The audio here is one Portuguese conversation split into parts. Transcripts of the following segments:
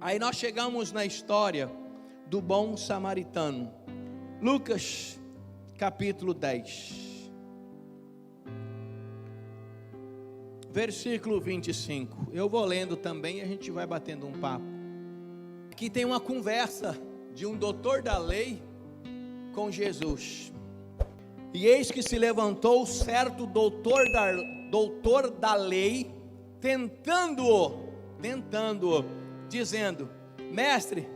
Aí nós chegamos na história do bom samaritano. Lucas capítulo 10, versículo 25. Eu vou lendo também e a gente vai batendo um papo. Aqui tem uma conversa de um doutor da lei com Jesus. E eis que se levantou certo doutor da lei, tentando-o, dizendo: mestre,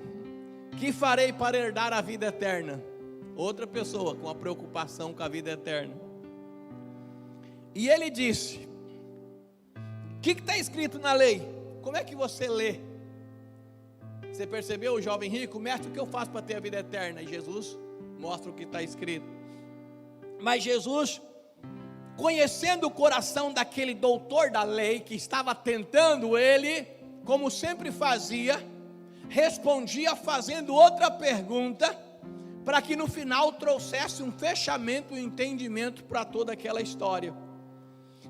que farei para herdar a vida eterna? Outra pessoa com a preocupação com a vida eterna. E ele disse: o que está escrito na lei? Como é que você lê? Você percebeu, o jovem rico? Mestre, o que eu faço para ter a vida eterna? E Jesus mostra o que está escrito. Mas Jesus, conhecendo o coração daquele doutor da lei, que estava tentando ele, como sempre fazia, respondia fazendo outra pergunta, para que no final trouxesse um fechamento, um entendimento para toda aquela história.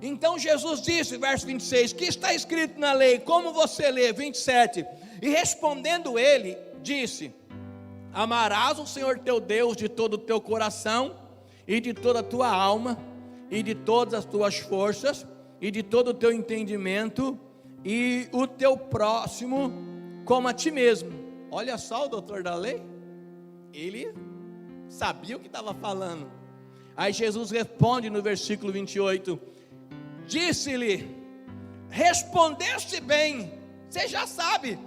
Então Jesus disse, verso 26, que está escrito na lei, como você lê? 27, e respondendo ele, disse: amarás o Senhor teu Deus de todo o teu coração, e de toda a tua alma, e de todas as tuas forças, e de todo o teu entendimento, e o teu próximo como a ti mesmo. Olha só o doutor da lei, ele sabia o que estava falando. Aí Jesus responde no versículo 28, disse-lhe: respondeste bem, você já sabe,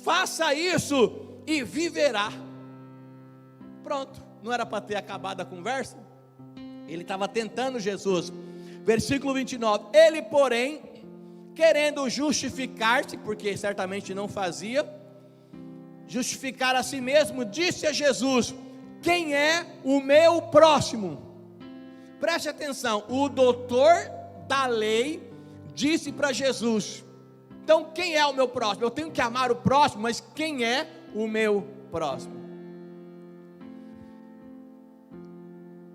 faça isso e viverá. Pronto, não era para ter acabado a conversa? Ele estava tentando Jesus. Versículo 29, ele porém, querendo justificar-se, porque certamente não fazia, justificar a si mesmo, disse a Jesus: quem é o meu próximo? Preste atenção, o doutor da lei disse para Jesus: então quem é o meu próximo? Eu tenho que amar o próximo, mas quem é o meu próximo?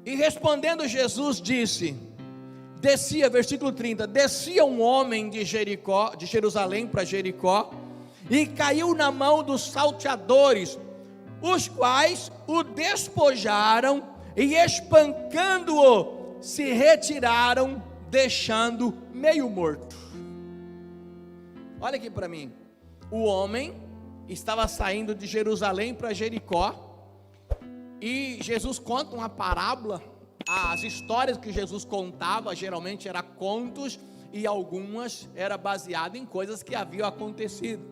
E respondendo Jesus disse, descia, versículo 30, descia um homem de Jericó, de Jerusalém para Jericó, e caiu na mão dos salteadores, os quais o despojaram e espancando-o, se retiraram, deixando meio morto. Olha aqui para mim, o homem estava saindo de Jerusalém para Jericó, e Jesus conta uma parábola. As histórias que Jesus contava geralmente eram contos, e algumas eram baseadas em coisas que haviam acontecido.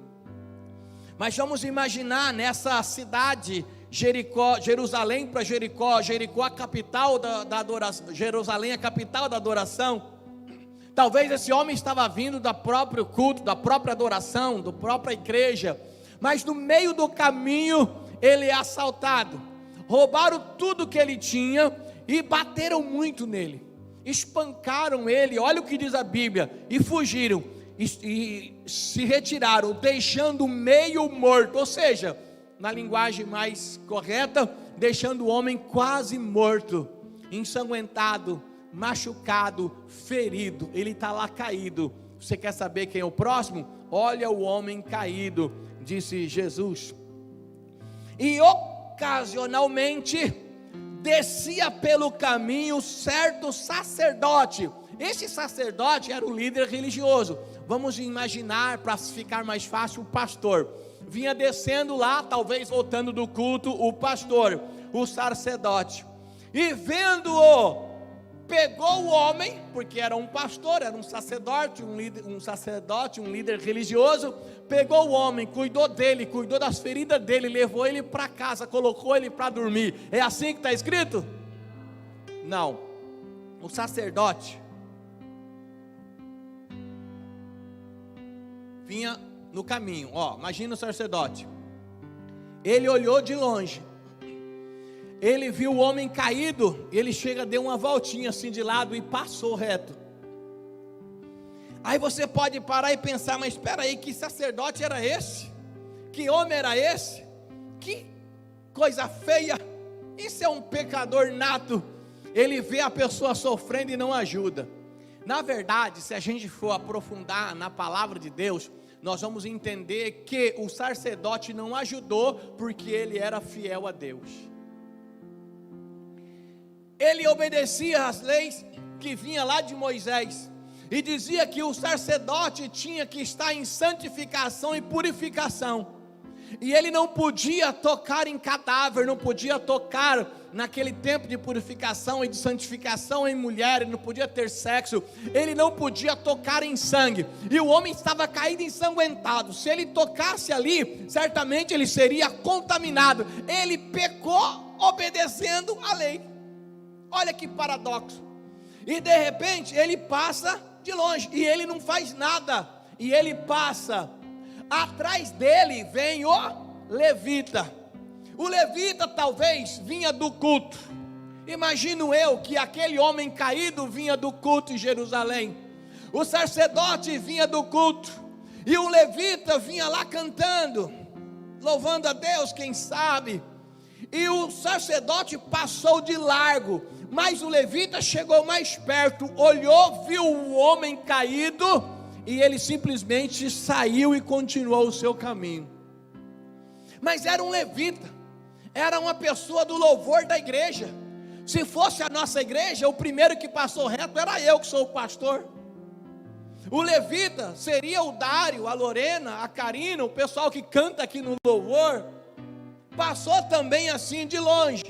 Mas vamos imaginar nessa cidade, Jericó, Jerusalém para Jericó, Jericó a capital da adoração, Jerusalém a capital da adoração. Talvez esse homem estava vindo do próprio culto, da própria adoração, da própria igreja, mas no meio do caminho ele é assaltado. Roubaram tudo que ele tinha e bateram muito nele, espancaram ele, olha o que diz a Bíblia, e fugiram, e se retiraram, deixando meio morto, ou seja, na linguagem mais correta, deixando o homem quase morto, ensanguentado, machucado, ferido, ele está lá caído. Você quer saber quem é o próximo? Olha o homem caído, disse Jesus. E ocasionalmente descia pelo caminho certo sacerdote. Esse sacerdote era o líder religioso. Vamos imaginar, para ficar mais fácil, o pastor. Vinha descendo lá, talvez voltando do culto, o pastor, o sacerdote. E vendo-o, pegou o homem, porque era um pastor, era um sacerdote, um líder religioso. Pegou o homem, cuidou dele, cuidou das feridas dele, levou ele para casa, colocou ele para dormir. É assim que está escrito? Não. O sacerdote vinha no caminho, imagina o sacerdote. Ele olhou de longe, ele viu o homem caído, ele chega, deu uma voltinha assim de lado e passou reto. Aí você pode parar e pensar, mas espera aí, que sacerdote era esse? Que homem era esse? Que coisa feia, isso é um pecador nato. Ele vê a pessoa sofrendo e não ajuda. Na verdade, se a gente for aprofundar na palavra de Deus, nós vamos entender que o sacerdote não ajudou porque ele era fiel a Deus. Ele obedecia às leis que vinha lá de Moisés, e dizia que o sacerdote tinha que estar em santificação e purificação, e ele não podia tocar em cadáver, não podia tocar naquele tempo de purificação e de santificação em mulher, ele não podia ter sexo, ele não podia tocar em sangue, e o homem estava caído ensanguentado, se ele tocasse ali, certamente ele seria contaminado. Ele pecou obedecendo a lei. Olha que paradoxo. E de repente ele passa de longe, e ele não faz nada, e ele passa. Atrás dele vem o levita. O levita talvez vinha do culto. Imagino eu que aquele homem caído vinha do culto em Jerusalém. O sacerdote vinha do culto, e o levita vinha lá cantando, louvando a Deus, quem sabe. E o sacerdote passou de largo, mas o levita chegou mais perto, olhou, viu o homem caído, e ele simplesmente saiu e continuou o seu caminho. Mas era um levita, era uma pessoa do louvor da igreja. Se fosse a nossa igreja, o primeiro que passou reto era eu, que sou o pastor. O levita seria o Dário, a Lorena, a Karina, o pessoal que canta aqui no louvor. Passou também assim de longe.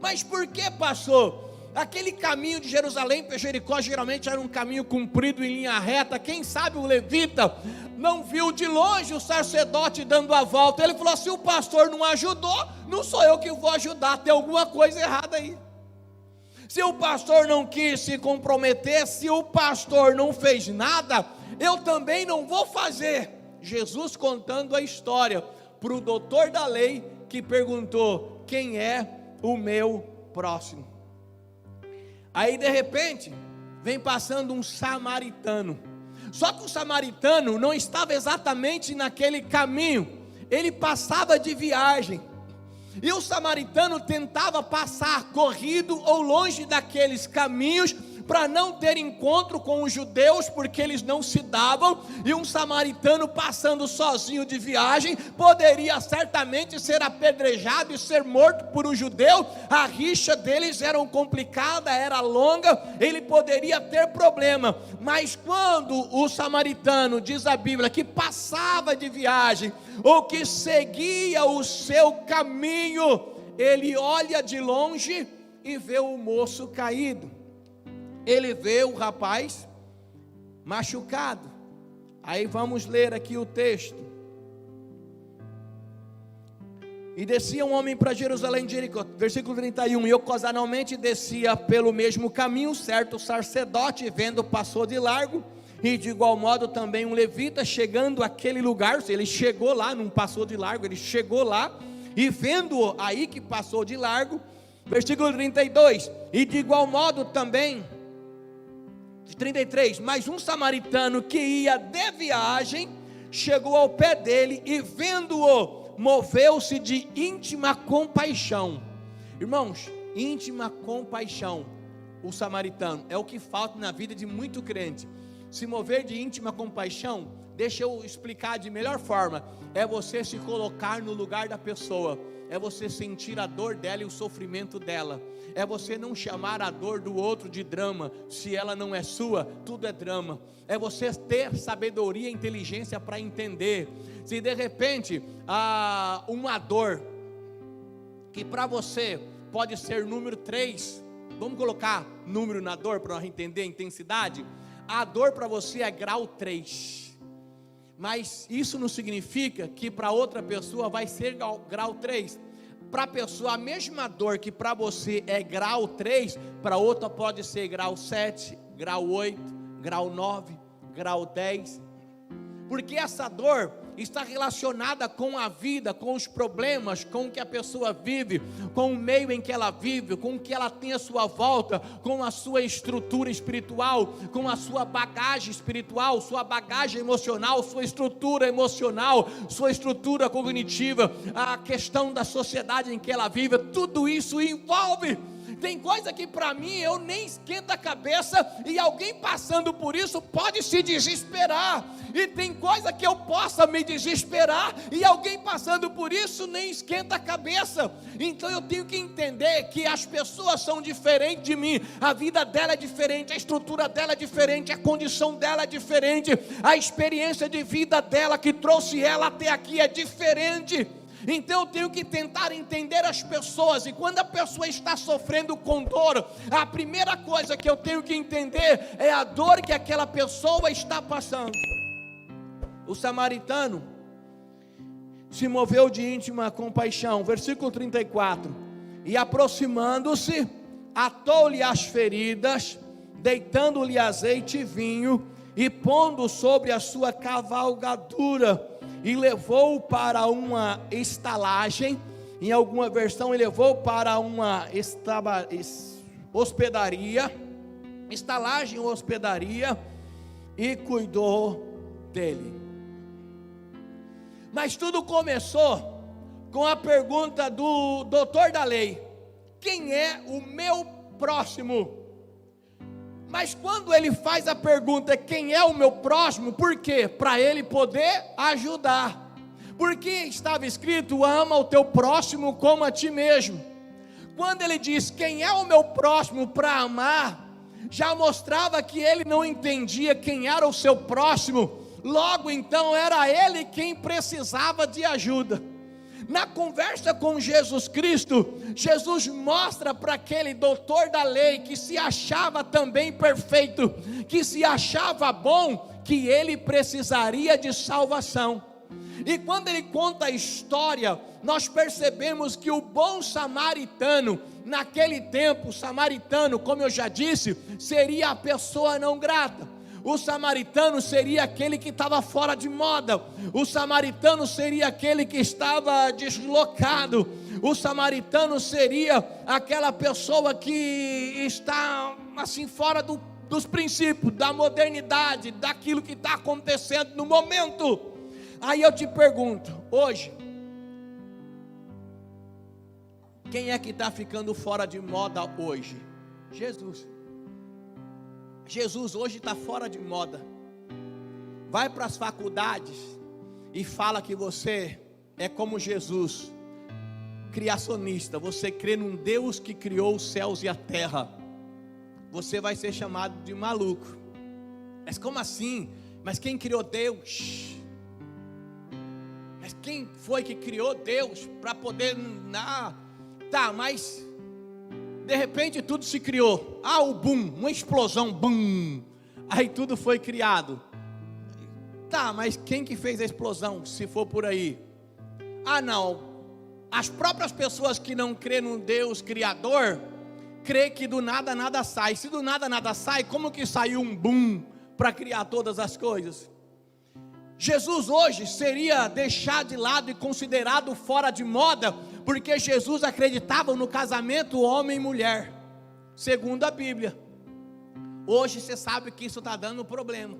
Mas por que passou? Aquele caminho de Jerusalém para Jericó geralmente era um caminho comprido em linha reta. Quem sabe o levita não viu de longe o sacerdote dando a volta. Ele falou: se o pastor não ajudou, não sou eu que vou ajudar, tem alguma coisa errada aí. Se o pastor não quis se comprometer, se o pastor não fez nada, eu também não vou fazer. Jesus contando a história para o doutor da lei, que perguntou: quem é o meu próximo? Aí de repente vem passando um samaritano. Só que o samaritano não estava exatamente naquele caminho, ele passava de viagem. E o samaritano tentava passar corrido ou longe daqueles caminhos, para não ter encontro com os judeus, porque eles não se davam. E um samaritano passando sozinho de viagem poderia certamente ser apedrejado e ser morto por um judeu. A rixa deles era complicada, era longa, ele poderia ter problema. Mas quando o samaritano, diz a Bíblia, que passava de viagem, ou que seguia o seu caminho, ele olha de longe e vê o moço caído. Ele vê o rapaz machucado. Aí vamos ler aqui o texto. E descia um homem para Jerusalém de Jericó, versículo 31, e ocasionalmente descia pelo mesmo caminho certo sacerdote, vendo, passou de largo. E de igual modo também um levita, chegando àquele lugar, ele chegou lá, não passou de largo, ele chegou lá, e vendo aí que passou de largo, versículo 32, e de igual modo também, 33, mas um samaritano que ia de viagem, chegou ao pé dele, e vendo-o, moveu-se de íntima compaixão. Irmãos, íntima compaixão, o samaritano, é o que falta na vida de muito crente. Se mover de íntima compaixão, deixa eu explicar de melhor forma, é você se colocar no lugar da pessoa, é você sentir a dor dela e o sofrimento dela, é você não chamar a dor do outro de drama, se ela não é sua, tudo é drama, é você ter sabedoria e inteligência para entender. Se de repente uma dor que para você pode ser número 3, vamos colocar número na dor para entender a intensidade, a dor para você é grau 3, mas isso não significa que para outra pessoa vai ser grau 3, para a pessoa a mesma dor que para você é grau 3, para outra pode ser grau 7, grau 8, grau 9, grau 10, porque essa dor está relacionada com a vida, com os problemas, com o que a pessoa vive, com o meio em que ela vive, com o que ela tem à sua volta, com a sua estrutura espiritual, com a sua bagagem espiritual, sua bagagem emocional, sua estrutura emocional, sua estrutura cognitiva, a questão da sociedade em que ela vive, tudo isso envolve. Tem coisa que para mim eu nem esquento a cabeça, e alguém passando por isso pode se desesperar. E tem coisa que eu possa me desesperar, e alguém passando por isso nem esquenta a cabeça. Então eu tenho que entender que as pessoas são diferentes de mim, a vida dela é diferente, a estrutura dela é diferente, a condição dela é diferente, a experiência de vida dela que trouxe ela até aqui é diferente. Então eu tenho que tentar entender as pessoas, e quando a pessoa está sofrendo com dor, a primeira coisa que eu tenho que entender é a dor que aquela pessoa está passando. O samaritano se moveu de íntima compaixão, versículo 34, e aproximando-se, atou-lhe as feridas, deitando-lhe azeite e vinho, e pondo sobre a sua cavalgadura, e levou para uma estalagem. Em alguma versão ele levou para uma hospedaria, estalagem ou hospedaria, e cuidou dele. Mas tudo começou com a pergunta do doutor da lei: quem é o meu próximo? Mas quando ele faz a pergunta, quem é o meu próximo? Por quê? Para ele poder ajudar. Porque estava escrito, ama o teu próximo como a ti mesmo. Quando ele diz, quem é o meu próximo para amar, já mostrava que ele não entendia quem era o seu próximo. Logo então era ele quem precisava de ajuda. Na conversa com Jesus Cristo, Jesus mostra para aquele doutor da lei, que se achava também perfeito, que se achava bom, que ele precisaria de salvação. E quando ele conta a história, nós percebemos que o bom samaritano, naquele tempo, o samaritano, como eu já disse, seria a pessoa não grata. O samaritano seria aquele que estava fora de moda. O samaritano seria aquele que estava deslocado. O samaritano seria aquela pessoa que está assim fora dos princípios, da modernidade, daquilo que está acontecendo no momento. Aí eu te pergunto, hoje, quem é que está ficando fora de moda hoje? Jesus. Jesus hoje está fora de moda. Vai para as faculdades e fala que você é como Jesus, criacionista. Você crê num Deus que criou os céus e a terra. Você vai ser chamado de maluco. Mas como assim? Mas quem criou Deus? Mas quem foi que criou Deus para poder... Tá, mas... de repente tudo se criou, o boom, uma explosão, boom, aí tudo foi criado. Tá, mas quem que fez a explosão, se for por aí? Não, as próprias pessoas que não crêem no Deus Criador, crê que do nada nada sai. Se do nada nada sai, como que saiu um boom para criar todas as coisas? Jesus hoje seria deixado de lado e considerado fora de moda, porque Jesus acreditava no casamento homem e mulher, segundo a Bíblia. Hoje você sabe que isso está dando problema.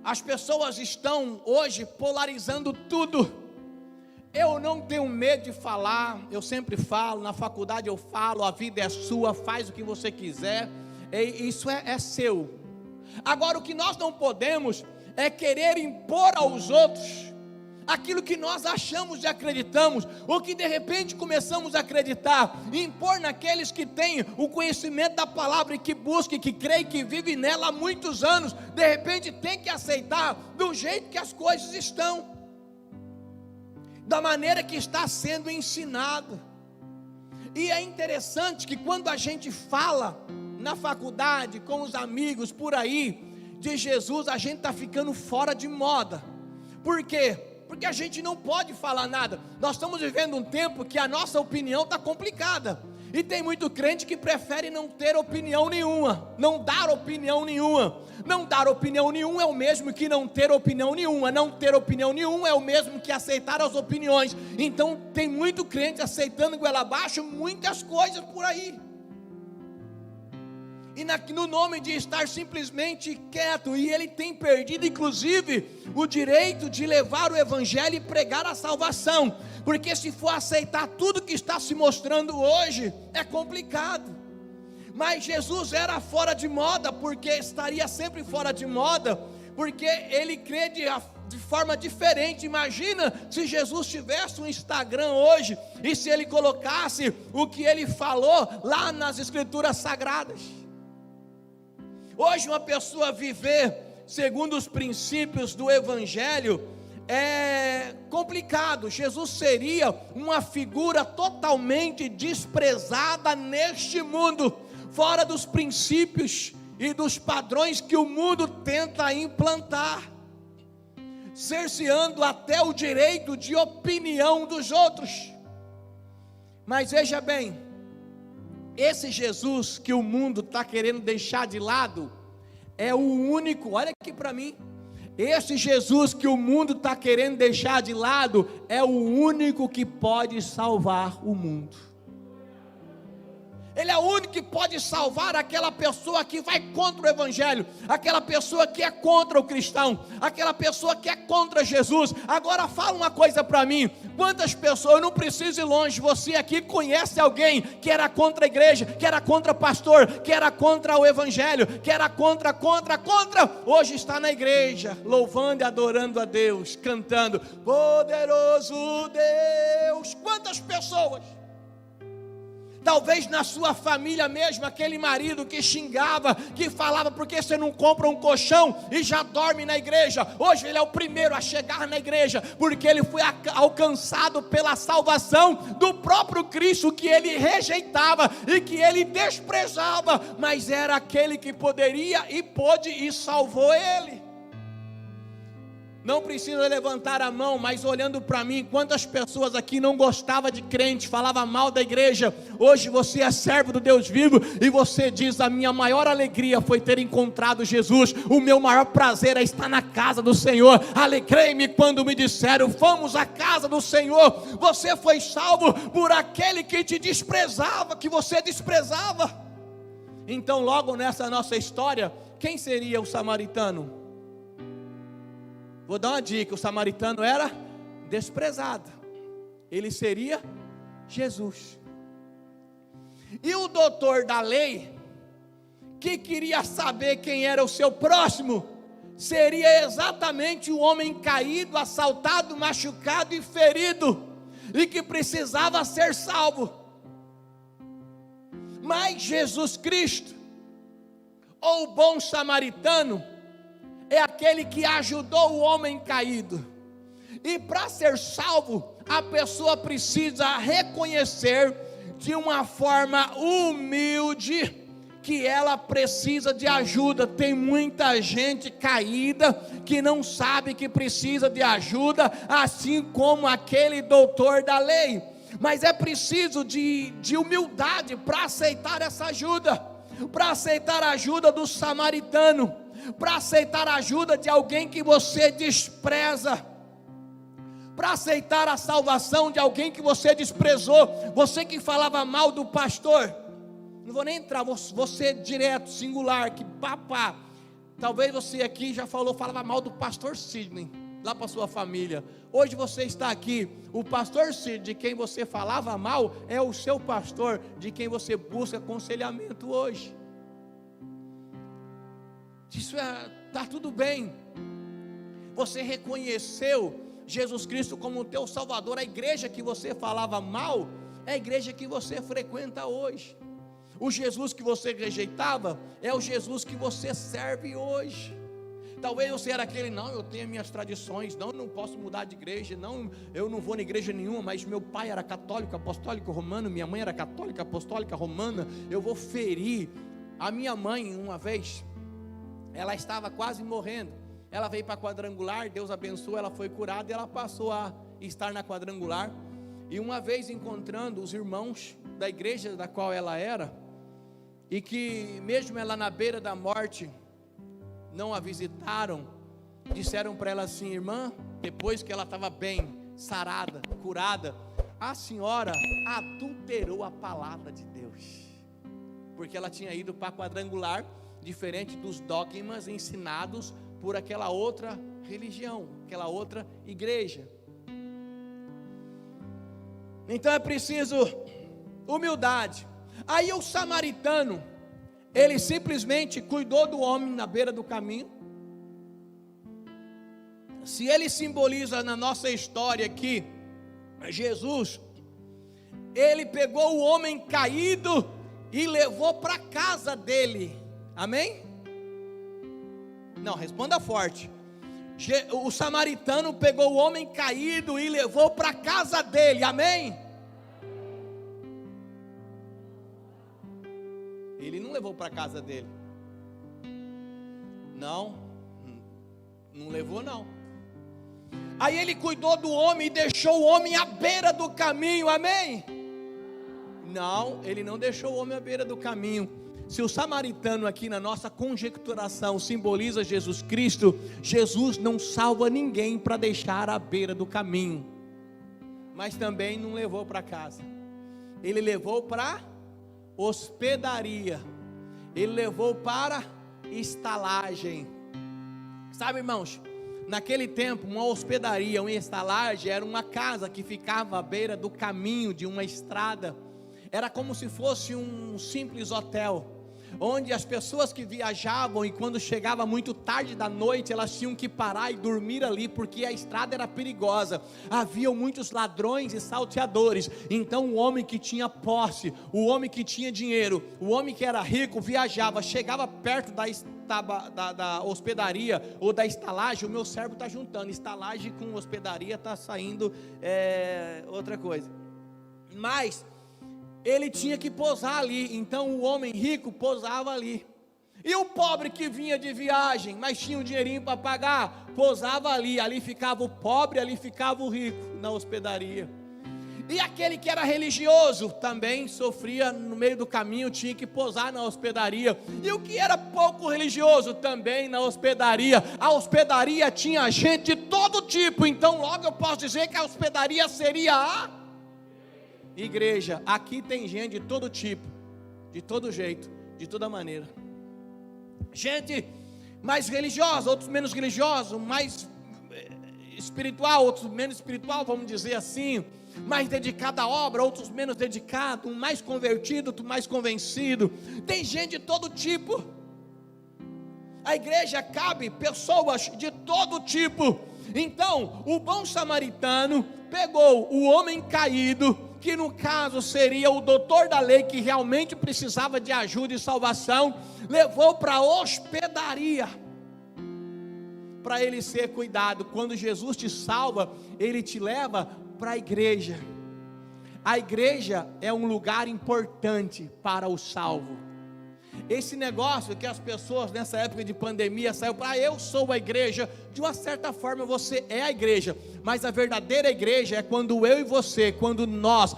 As pessoas estão hoje polarizando tudo. Eu não tenho medo de falar, eu sempre falo, na faculdade eu falo, a vida é sua, faz o que você quiser, isso é seu. Agora o que nós não podemos é querer impor aos outros aquilo que nós achamos e acreditamos, ou que de repente começamos a acreditar, e impor naqueles que têm o conhecimento da palavra, e que buscam, que creem, que vivem nela há muitos anos, de repente tem que aceitar do jeito que as coisas estão, da maneira que está sendo ensinado. E é interessante que quando a gente fala na faculdade, com os amigos, por aí, de Jesus, a gente está ficando fora de moda. Por quê? Porque a gente não pode falar nada. Nós estamos vivendo um tempo que a nossa opinião está complicada, e tem muito crente que prefere não ter opinião nenhuma, não dar opinião nenhuma. Não dar opinião nenhuma é o mesmo que não ter opinião nenhuma. Não ter opinião nenhuma é o mesmo que aceitar as opiniões. Então tem muito crente aceitando goela abaixo muitas coisas por aí. e no nome de estar simplesmente quieto, e ele tem perdido inclusive o direito de levar o evangelho e pregar a salvação, porque se for aceitar tudo que está se mostrando hoje, é complicado. Mas Jesus era fora de moda, porque estaria sempre fora de moda, porque ele crê de forma diferente. Imagina se Jesus tivesse um Instagram hoje, e se ele colocasse o que ele falou lá nas escrituras sagradas. Hoje uma pessoa viver segundo os princípios do evangelho é complicado. Jesus seria uma figura totalmente desprezada neste mundo, fora dos princípios e dos padrões que o mundo tenta implantar, cerceando até o direito de opinião dos outros. Mas veja bem, esse Jesus que o mundo está querendo deixar de lado, é o único, olha aqui para mim, esse Jesus que o mundo está querendo deixar de lado, é o único que pode salvar o mundo. Ele é o único que pode salvar aquela pessoa que vai contra o evangelho, aquela pessoa que é contra o cristão, aquela pessoa que é contra Jesus. Agora fala uma coisa para mim, quantas pessoas, eu não preciso ir longe, você aqui conhece alguém que era contra a igreja, que era contra pastor, que era contra o evangelho, que era contra, hoje está na igreja, louvando e adorando a Deus, cantando, poderoso Deus. Quantas pessoas? Talvez na sua família mesmo, aquele marido que xingava, que falava, porque você não compra um colchão e já dorme na igreja? Hoje ele é o primeiro a chegar na igreja, porque ele foi alcançado pela salvação do próprio Cristo, que ele rejeitava e que ele desprezava, mas era aquele que poderia e pôde e salvou ele. Não precisa levantar a mão, mas olhando para mim, quantas pessoas aqui não gostavam de crente, falava mal da igreja? Hoje você é servo do Deus vivo, e você diz, a minha maior alegria foi ter encontrado Jesus, o meu maior prazer é estar na casa do Senhor, alegrei-me quando me disseram, vamos à casa do Senhor. Você foi salvo por aquele que te desprezava, que você desprezava. Então logo nessa nossa história, quem seria o samaritano? Vou dar uma dica, o samaritano era desprezado, ele seria Jesus. E o doutor da lei, que queria saber quem era o seu próximo, seria exatamente o homem caído, assaltado, machucado e ferido, e que precisava ser salvo. Mas Jesus Cristo, ou o bom samaritano, é aquele que ajudou o homem caído. E para ser salvo, a pessoa precisa reconhecer de uma forma humilde que ela precisa de ajuda. Tem muita gente caída que não sabe que precisa de ajuda, assim como aquele doutor da lei. Mas é preciso de humildade para aceitar essa ajuda, para aceitar a ajuda do samaritano, para aceitar a ajuda de alguém que você despreza, para aceitar a salvação de alguém que você desprezou. Você que falava mal do pastor, não vou nem entrar, você direto, singular, que papá, talvez você aqui já falava mal do pastor Sidney, lá para sua família. Hoje você está aqui, o pastor Sidney, de quem você falava mal, é o seu pastor, de quem você busca aconselhamento hoje. Isso está tudo bem. Você reconheceu Jesus Cristo como o teu Salvador. A igreja que você falava mal é a igreja que você frequenta hoje. O Jesus que você rejeitava é o Jesus que você serve hoje. Talvez você era aquele, não, eu tenho minhas tradições, não, eu não posso mudar de igreja, não, eu não vou na igreja nenhuma, mas meu pai era católico, apostólico, romano, minha mãe era católica, apostólica, romana, eu vou ferir. A minha mãe, uma vez, ela estava quase morrendo, ela veio para a quadrangular, Deus abençoou, ela foi curada e ela passou a estar na quadrangular. E uma vez encontrando os irmãos da igreja da qual ela era, e que mesmo ela na beira da morte, não a visitaram, disseram para ela assim: irmã, depois que ela estava bem, sarada, curada, a senhora adulterou a palavra de Deus. porque ela tinha ido para quadrangular, diferente dos dogmas ensinados por aquela outra religião, aquela outra igreja. Então é preciso humildade. Aí o samaritano, ele simplesmente cuidou do homem na beira do caminho. Se ele simboliza na nossa história aqui, Jesus, ele pegou o homem caído e levou para casa dele, amém? Não, responda forte. O samaritano pegou o homem caído e levou para casa dele, amém? Ele não levou para casa dele, não levou não. Aí ele cuidou do homem e deixou o homem à beira do caminho, amém? Não, ele não deixou o homem à beira do caminho. Se o samaritano aqui na nossa conjecturação simboliza Jesus Cristo, Jesus não salva ninguém para deixar à beira do caminho, mas também não levou para casa, ele levou para hospedaria, ele levou para estalagem. Sabe, irmãos, naquele tempo uma hospedaria, uma estalagem era uma casa que ficava à beira do caminho de uma estrada. Era como se fosse um simples hotel, onde as pessoas que viajavam e quando chegava muito tarde da noite, elas tinham que parar e dormir ali, porque a estrada era perigosa, havia muitos ladrões e salteadores. Então o homem que tinha posse, o homem que tinha dinheiro, o homem que era rico, viajava, chegava perto da hospedaria ou da estalagem. O meu cérebro está juntando estalagem com hospedaria, está saindo outra coisa, mas ele tinha que pousar ali. Então o homem rico pousava ali, e o pobre que vinha de viagem, mas tinha um dinheirinho para pagar, pousava ali. Ali ficava o pobre, ali ficava o rico, na hospedaria. E aquele que era religioso também sofria no meio do caminho, tinha que pousar na hospedaria. E o que era pouco religioso também na hospedaria. A hospedaria tinha gente de todo tipo. Então logo eu posso dizer que a hospedaria seria a igreja. Aqui tem gente de todo tipo, de todo jeito, de toda maneira. Gente mais religiosa, outros menos religiosos, mais espiritual, outros menos espiritual, vamos dizer assim, mais dedicado à obra, outros menos dedicado, um mais convertido, outro mais convencido. Tem gente de todo tipo. A igreja cabe pessoas de todo tipo. Então o bom samaritano pegou o homem caído, que no caso seria o doutor da lei, que realmente precisava de ajuda e salvação, levou para a hospedaria, para ele ser cuidado. Quando Jesus te salva, ele te leva para a igreja. A igreja é um lugar importante para o salvo. Esse negócio que as pessoas nessa época de pandemia saiu para eu sou a igreja, de uma certa forma você é a igreja, mas a verdadeira igreja é quando eu e você, quando nós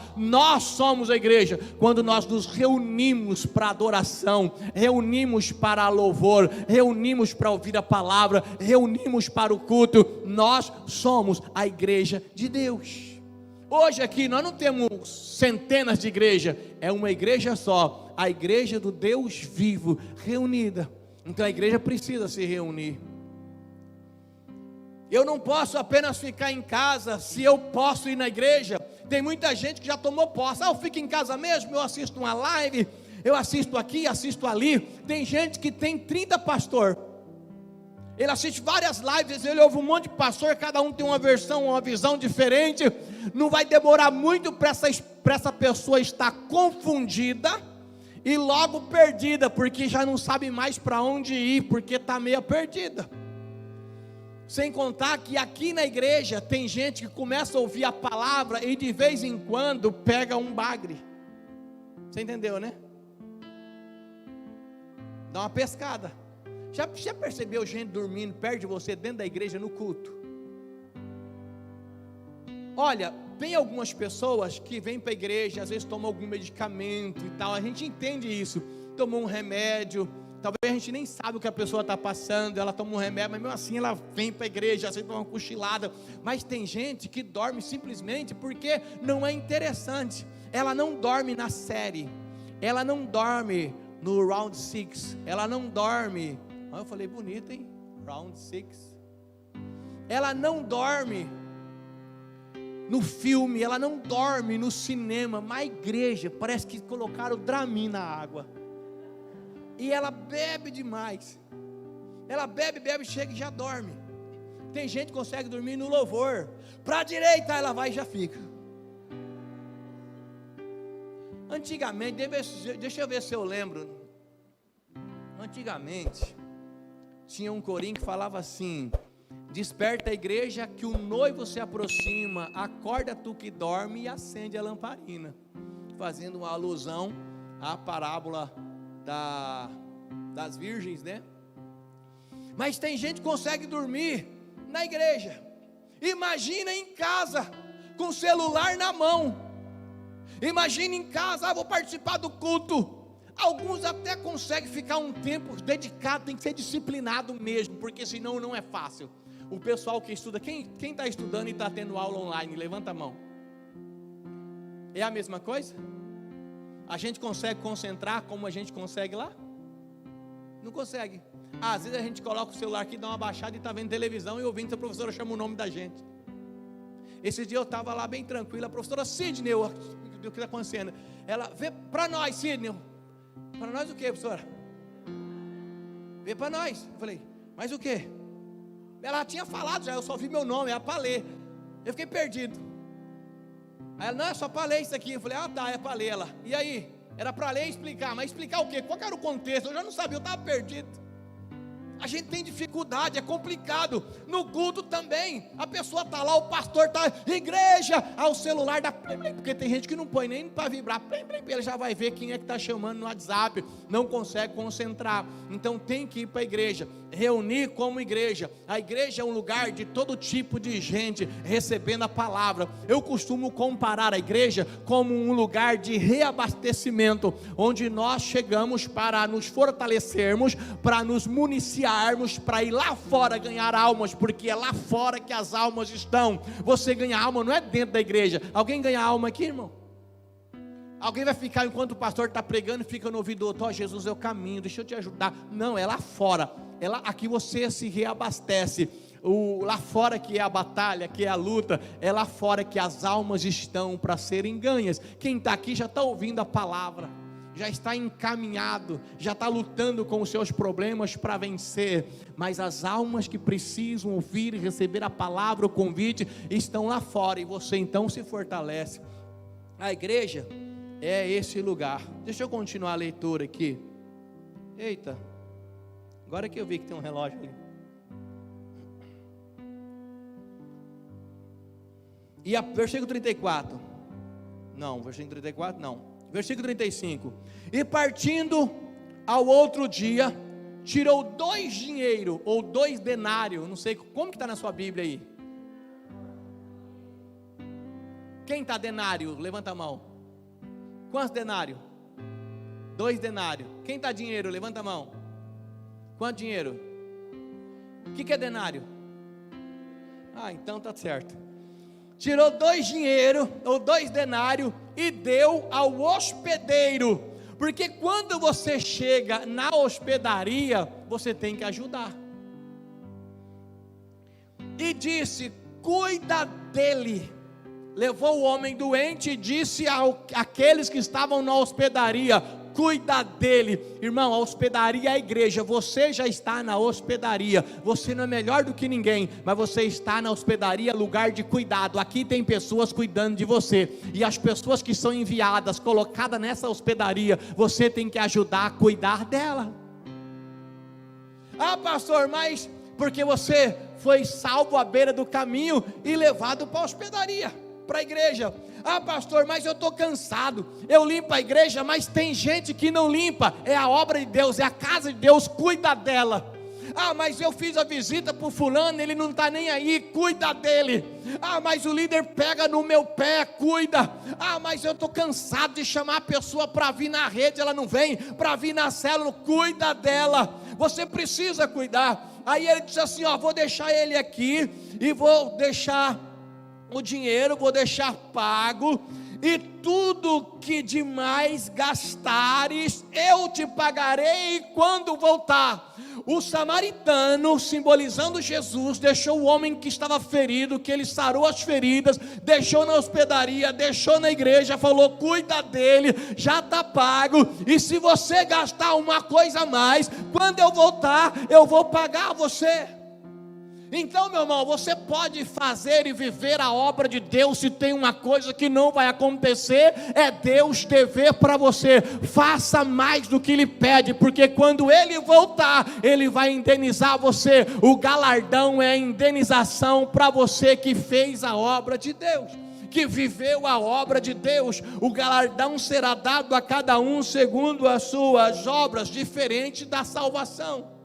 somos a igreja, quando nós nos reunimos para adoração, reunimos para louvor, reunimos para ouvir a palavra, reunimos para o culto. Nós somos a igreja de Deus. Hoje aqui nós não temos centenas de igrejas, é uma igreja só, a igreja do Deus vivo, reunida. Então a igreja precisa se reunir. Eu não posso apenas ficar em casa, se eu posso ir na igreja. Tem muita gente que já tomou posse. Eu fico em casa mesmo, eu assisto uma live, eu assisto aqui, assisto ali. Tem gente que tem 30 pastores. Ele assiste várias lives, ele ouve um monte de pastor, cada um tem uma versão, uma visão diferente. Não vai demorar muito para essa pessoa estar confundida e logo perdida, porque já não sabe mais para onde ir, porque está meio perdida. Sem contar que aqui na igreja tem gente que começa a ouvir a palavra e de vez em quando pega um bagre. Você entendeu, né? Dá uma pescada. Já percebeu gente dormindo perto de você dentro da igreja no culto? Olha, tem algumas pessoas que vêm para a igreja, às vezes tomam algum medicamento e tal, a gente entende isso, tomou um remédio, talvez a gente nem sabe o que a pessoa está passando, ela toma um remédio, mas mesmo assim ela vem para a igreja, às vezes toma uma cochilada. Mas tem gente que dorme simplesmente porque não é interessante, ela não dorme na série, ela não dorme no Round 6, ela não dorme. Eu falei, bonito, hein? Round 6. Ela não dorme no filme, ela não dorme no cinema, mas a igreja, parece que colocaram Dramin na água. E ela bebe demais. Ela bebe, chega e já dorme. Tem gente que consegue dormir no louvor. Para a direita ela vai e já fica. Antigamente, deixa eu ver se eu lembro. Antigamente, tinha um corinho que falava assim: desperta a igreja que o noivo se aproxima, acorda tu que dorme e acende a lamparina. Fazendo uma alusão à parábola das virgens, né? Mas tem gente que consegue dormir na igreja. Imagina em casa, com o celular na mão. Imagina em casa, vou participar do culto. Alguns até conseguem ficar um tempo dedicado, tem que ser disciplinado mesmo, porque senão não é fácil. O pessoal que estuda, quem está estudando e está tendo aula online, levanta a mão. É a mesma coisa? A gente consegue concentrar como a gente consegue lá? Não consegue. Às vezes a gente coloca o celular aqui, dá uma baixada e está vendo televisão e ouvindo se a professora chama o nome da gente. Esse dia eu estava lá bem tranquilo, a professora Sidney, o que está acontecendo? Ela, vê para nós, Sidney. Para nós o que, professora? Vê para nós. Eu falei, mas o que? Ela tinha falado já, eu só vi meu nome, era para ler. Eu fiquei perdido. Aí ela, não, é só para ler isso aqui. Eu falei, tá, é para ler. Ela, e aí? Era para ler e explicar, mas explicar o quê? Qual era o contexto? Eu já não sabia, eu estava perdido. A gente tem dificuldade, é complicado. No culto também, a pessoa está lá, o pastor está, igreja, o celular dá, porque tem gente que não põe nem para vibrar, ele já vai ver quem é que está chamando no WhatsApp, não consegue concentrar. Então tem que ir para a igreja, reunir como igreja. A igreja é um lugar de todo tipo de gente recebendo a palavra. Eu costumo comparar a igreja como um lugar de reabastecimento, onde nós chegamos para nos fortalecermos, para nos municiarmos, para ir lá fora ganhar almas, porque é lá fora que as almas estão. Você ganha alma, não é dentro da igreja. Alguém ganha alma aqui, irmão? Alguém vai ficar enquanto o pastor está pregando e fica no ouvido do outro, Jesus é o caminho, deixa eu te ajudar. Não, é lá fora. Aqui você se reabastece. Lá fora que é a batalha, que é a luta, é lá fora que as almas estão para serem ganhas. Quem está aqui já está ouvindo a palavra, já está encaminhado, já está lutando com os seus problemas para vencer, mas as almas que precisam ouvir e receber a palavra, o convite, estão lá fora, e você então se fortalece. A igreja é esse lugar. Deixa eu continuar a leitura aqui. Eita, agora que eu vi que tem um relógio ali. E versículo 34, não, versículo 34 não, versículo 35, e partindo ao outro dia, tirou 2 dinheiro, ou 2 denários, não sei, como que está na sua Bíblia aí? Quem está denário? Levanta a mão. Quantos denários? 2 denários. Quem está dinheiro? Levanta a mão. Quanto dinheiro? O que é denário? Então está certo. Tirou 2 dinheiro, ou 2 denários, e deu ao hospedeiro, porque quando você chega na hospedaria, você tem que ajudar. E disse, cuida dele. Levou o homem doente e disse àqueles que estavam na hospedaria, cuida dele. Irmão, a hospedaria é a igreja. Você já está na hospedaria. Você não é melhor do que ninguém, mas você está na hospedaria, lugar de cuidado. Aqui tem pessoas cuidando de você, e as pessoas que são enviadas, colocadas nessa hospedaria, você tem que ajudar a cuidar dela. Pastor, mas porque você foi salvo à beira do caminho e levado para a hospedaria, para a igreja. Pastor, mas eu estou cansado, eu limpo a igreja, mas tem gente que não limpa. É a obra de Deus, é a casa de Deus, cuida dela. Mas eu fiz a visita para o fulano, ele não está nem aí, cuida dele. Mas o líder pega no meu pé, cuida. Mas eu estou cansado de chamar a pessoa para vir na rede, ela não vem, para vir na célula, cuida dela. Você precisa cuidar. Aí ele disse assim, vou deixar ele aqui, e vou deixar o dinheiro, vou deixar pago, e tudo que demais gastares, eu te pagarei quando voltar. O samaritano, simbolizando Jesus, deixou o homem que estava ferido, que ele sarou as feridas, deixou na hospedaria, deixou na igreja, falou: cuida dele, já está pago, e se você gastar uma coisa a mais, quando eu voltar, eu vou pagar você. Então, meu irmão, você pode fazer e viver a obra de Deus. Se tem uma coisa que não vai acontecer, é Deus dever para você. Faça mais do que Ele pede, porque quando Ele voltar, Ele vai indenizar você. O galardão é a indenização para você que fez a obra de Deus, que viveu a obra de Deus. O galardão será dado a cada um segundo as suas obras, diferente da salvação.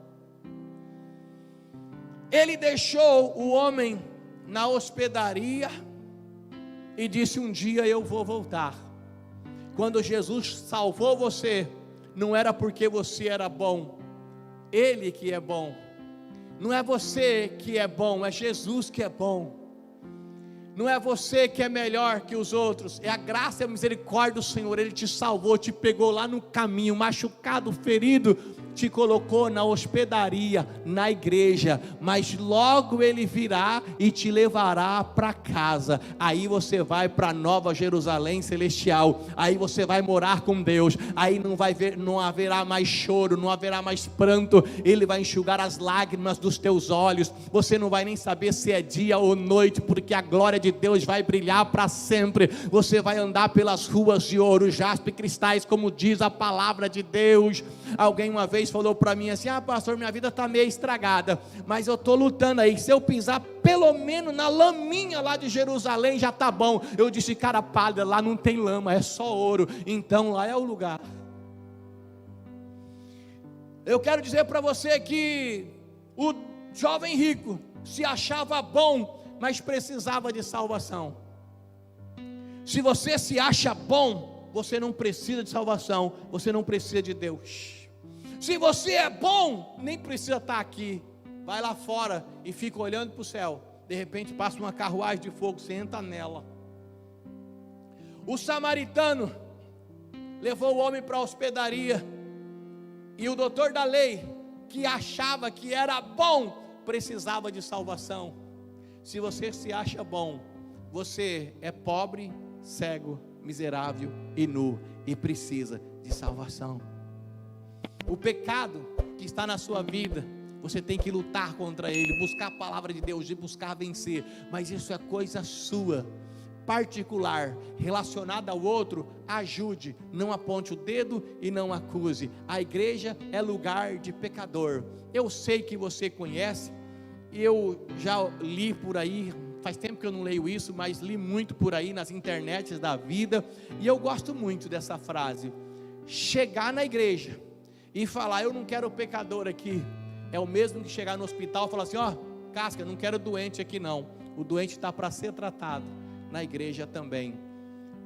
Ele deixou o homem na hospedaria e disse: um dia eu vou voltar. Quando Jesus salvou você, não era porque você era bom, Ele que é bom. Não é você que é bom, é Jesus que é bom. Não é você que é melhor que os outros, é a graça e a misericórdia do Senhor. Ele te salvou, te pegou lá no caminho, machucado, ferido, te colocou na hospedaria, na igreja, mas logo Ele virá e te levará para casa. Aí você vai para a Nova Jerusalém celestial, aí você vai morar com Deus, aí não haverá mais choro, não haverá mais pranto, Ele vai enxugar as lágrimas dos teus olhos, você não vai nem saber se é dia ou noite, porque a glória de Deus vai brilhar para sempre. Você vai andar pelas ruas de ouro, jaspe e cristais, como diz a palavra de Deus. Alguém uma vez falou para mim assim: pastor, minha vida está meio estragada, mas eu estou lutando aí, se eu pisar pelo menos na laminha lá de Jerusalém já está bom. Eu disse: cara pálida, lá não tem lama, é só ouro, então lá é o lugar. Eu quero dizer para você que o jovem rico se achava bom, mas precisava de salvação. Se você se acha bom, você não precisa de salvação, você não precisa de Deus. Se você é bom, nem precisa estar aqui, vai lá fora e fica olhando para o céu. De repente passa uma carruagem de fogo, você entra nela. O samaritano levou o homem para a hospedaria, e o doutor da lei, que achava que era bom, precisava de salvação. Se você se acha bom, você é pobre, cego, miserável e nu, e precisa de salvação. O pecado que está na sua vida, você tem que lutar contra ele, buscar a palavra de Deus e buscar vencer, mas isso é coisa sua, particular, relacionada ao outro. Ajude, não aponte o dedo e não acuse. A igreja é lugar de pecador. Eu sei que você conhece, eu já li por aí, faz tempo que eu não leio isso, mas li muito por aí nas internets da vida, e eu gosto muito dessa frase: chegar na igreja e falar: eu não quero pecador aqui, é o mesmo que chegar no hospital e falar assim: casca, não quero doente aqui não. O doente está para ser tratado na igreja também.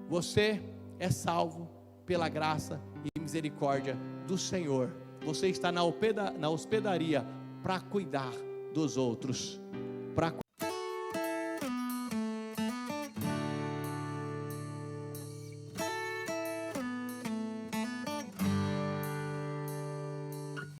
Você é salvo pela graça e misericórdia do Senhor. Você está na hospedaria para cuidar dos outros, para